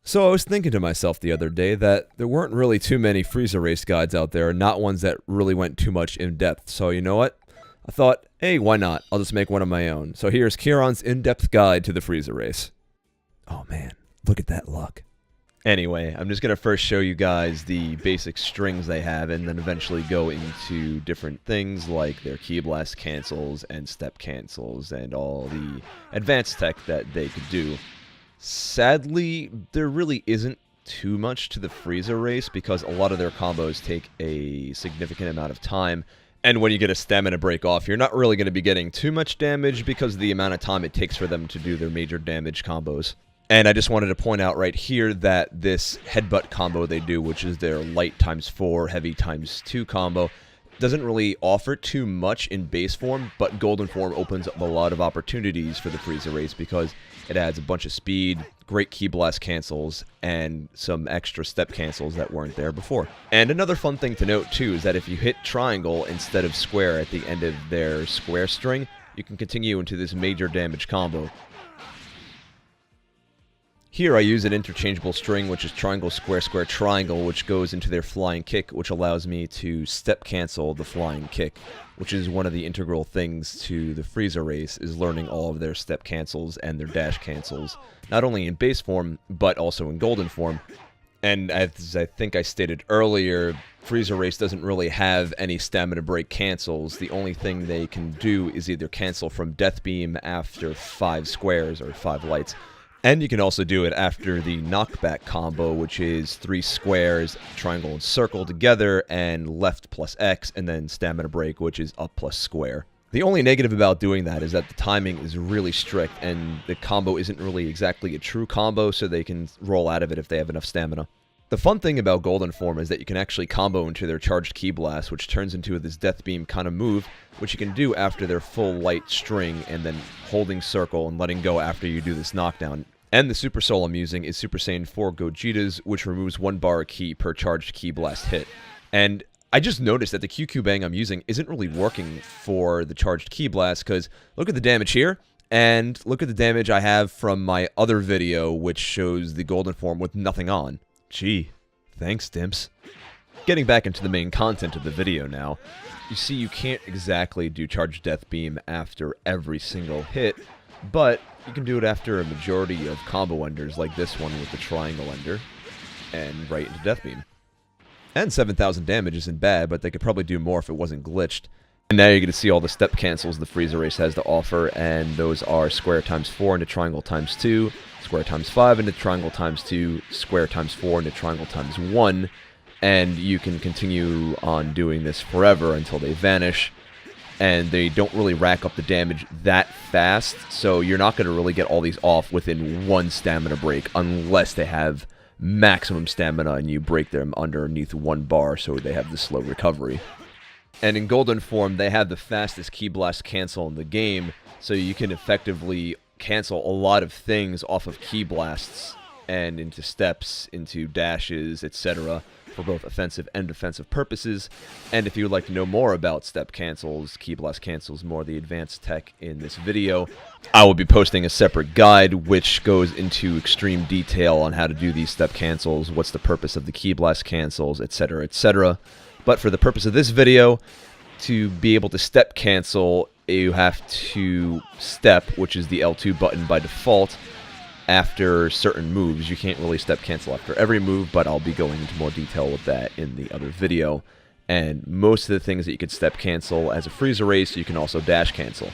So I was thinking to myself the other day that there weren't really too many Frieza race guides out there, not ones that really went too much in depth. So you know what? I thought, hey, why not? I'll just make one of my own. So here's Keron's in-depth guide to the Frieza race. Oh man, look at that luck. Anyway, I'm just going to first show you guys the basic strings they have and then eventually go into different things like their Ki Blast cancels and step cancels and all the advanced tech that they could do. Sadly, there really isn't too much to the Frieza race because a lot of their combos take a significant amount of time. And when you get a stamina break off, you're not really going to be getting too much damage because of the amount of time it takes for them to do their major damage combos. And I just wanted to point out right here that this headbutt combo they do, which is their light times 4, heavy times 2 combo, doesn't really offer too much in base form, but golden form opens up a lot of opportunities for the Frieza race because it adds a bunch of speed, great Ki Blast cancels, and some extra step cancels that weren't there before. And another fun thing to note too is that if you hit triangle instead of square at the end of their square string, you can continue into this major damage combo. Here I use an interchangeable string, which is triangle, square, square, triangle, which goes into their flying kick, which allows me to step cancel the flying kick, which is one of the integral things to the Frieza race, is learning all of their step cancels and their dash cancels, not only in base form, but also in golden form. And as I think I stated earlier, Frieza race doesn't really have any stamina break cancels. The only thing they can do is either cancel from Death Beam after 5 squares or 5 lights, and you can also do it after the knockback combo, which is 3 squares, triangle and circle together, and left plus X, and then stamina break, which is up plus square. The only negative about doing that is that the timing is really strict, and the combo isn't really exactly a true combo, so they can roll out of it if they have enough stamina. The fun thing about golden form is that you can actually combo into their charged Ki Blast, which turns into this Death Beam kind of move, which you can do after their full light string, and then holding circle and letting go after you do this knockdown. And the Super Soul I'm using is Super Saiyan 4 Gogeta's, which removes 1 bar of Ki per charged Ki Blast hit. And I just noticed that the QQ Bang I'm using isn't really working for the charged Ki Blast, because look at the damage here, and look at the damage I have from my other video, which shows the golden form with nothing on. Gee, thanks, Dimps. Getting back into the main content of the video now, you see you can't exactly do charged Death Beam after every single hit, but you can do it after a majority of combo enders like this one with the triangle ender, and right into Death Beam. And 7,000 damage isn't bad, but they could probably do more if it wasn't glitched. And now you're going to see all the step cancels the Frieza race has to offer, and those are square times 4 into triangle times 2, square times 5 into triangle times 2, square times 4 into triangle times 1, and you can continue on doing this forever until they vanish. And they don't really rack up the damage that fast, so you're not going to really get all these off within 1 stamina break unless they have maximum stamina and you break them underneath 1 bar so they have the slow recovery. And in golden form, they have the fastest Ki Blast cancel in the game, so you can effectively cancel a lot of things off of Ki Blasts and into steps, into dashes, etc., for both offensive and defensive purposes. And if you would like to know more about step cancels, Ki Blast cancels, more of the advanced tech in this video, I will be posting a separate guide which goes into extreme detail on how to do these step cancels, what's the purpose of the Ki Blast cancels, etc., etc. But for the purpose of this video, to be able to step cancel, you have to step, which is the L2 button by default, after certain moves. You can't really step cancel after every move, but I'll be going into more detail with that in the other video. And most of the things that you could step cancel as a Frieza race, you can also dash cancel.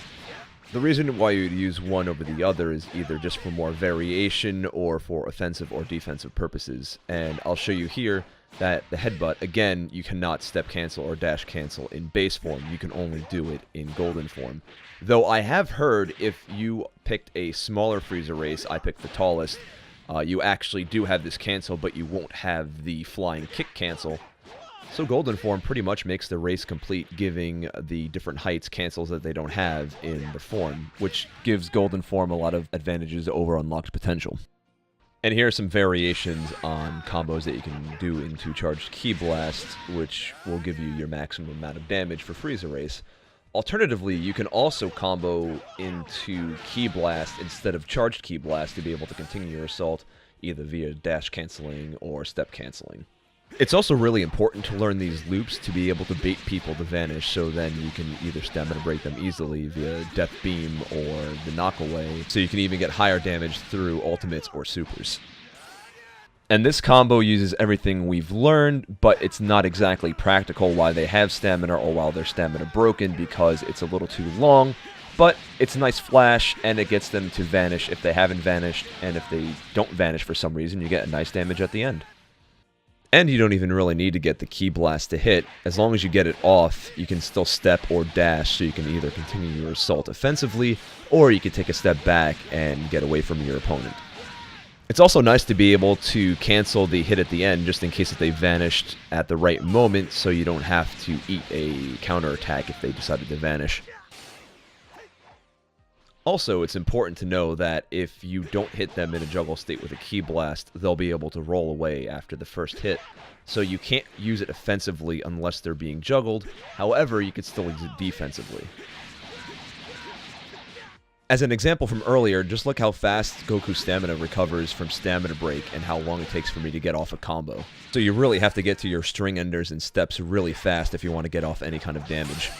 The reason why you'd use one over the other is either just for more variation or for offensive or defensive purposes. And I'll show you here that the headbutt, again, you cannot step cancel or dash cancel in base form. You can only do it in golden form. Though I have heard if you picked a smaller Frieza race, I picked the tallest, you actually do have this cancel, but you won't have the flying kick cancel. So golden form pretty much makes the race complete, giving the different heights cancels that they don't have in the form, which gives golden form a lot of advantages over unlocked potential. And here are some variations on combos that you can do into charged Ki Blast, which will give you your maximum amount of damage for Frieza race. Alternatively, you can also combo into Ki Blast instead of charged Ki Blast to be able to continue your assault. either via dash canceling or step canceling. It's also really important to learn these loops to be able to bait people to vanish, so then you can either stamina break them easily via Death Beam or the knockaway, so you can even get higher damage through ultimates or supers. And this combo uses everything we've learned, but it's not exactly practical while they have stamina or while their stamina broken because it's a little too long, but it's a nice flash and it gets them to vanish if they haven't vanished, and if they don't vanish for some reason, you get a nice damage at the end. And you don't even really need to get the Ki Blast to hit. As long as you get it off, you can still step or dash, so you can either continue your assault offensively, or you can take a step back and get away from your opponent. It's also nice to be able to cancel the hit at the end, just in case that they vanished at the right moment, so you don't have to eat a counterattack if they decided to vanish. Also, it's important to know that if you don't hit them in a juggle state with a Ki Blast, they'll be able to roll away after the first hit. So you can't use it offensively unless they're being juggled. However, you could still use it defensively. As an example from earlier, just look how fast Goku's stamina recovers from stamina break and how long it takes for me to get off a combo. So you really have to get to your string enders and steps really fast if you want to get off any kind of damage.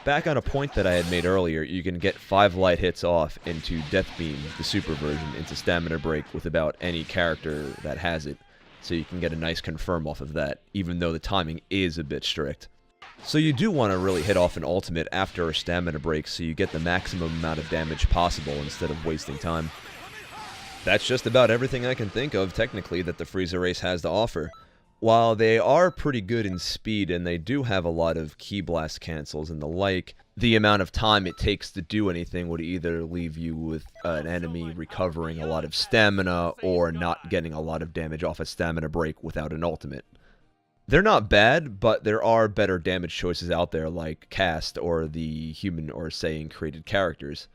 Back on a point that I had made earlier, you can get 5 light hits off into Death Beam, the super version, into Stamina Break with about any character that has it, so you can get a nice confirm off of that, even though the timing is a bit strict. So you do want to really hit off an ultimate after a Stamina Break so you get the maximum amount of damage possible instead of wasting time. That's just about everything I can think of, technically, that the Frieza race has to offer. While they are pretty good in speed and they do have a lot of Ki Blast cancels and the like, the amount of time it takes to do anything would either leave you with an enemy recovering a lot of stamina or not getting a lot of damage off a Stamina Break without an ultimate. They're not bad, but there are better damage choices out there like Cast or the Human or Saiyan created characters.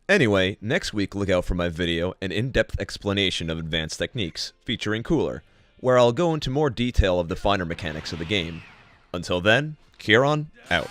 Anyway, next week look out for my video, an in-depth explanation of advanced techniques, featuring Cooler, where I'll go into more detail of the finer mechanics of the game. Until then, Keron, out.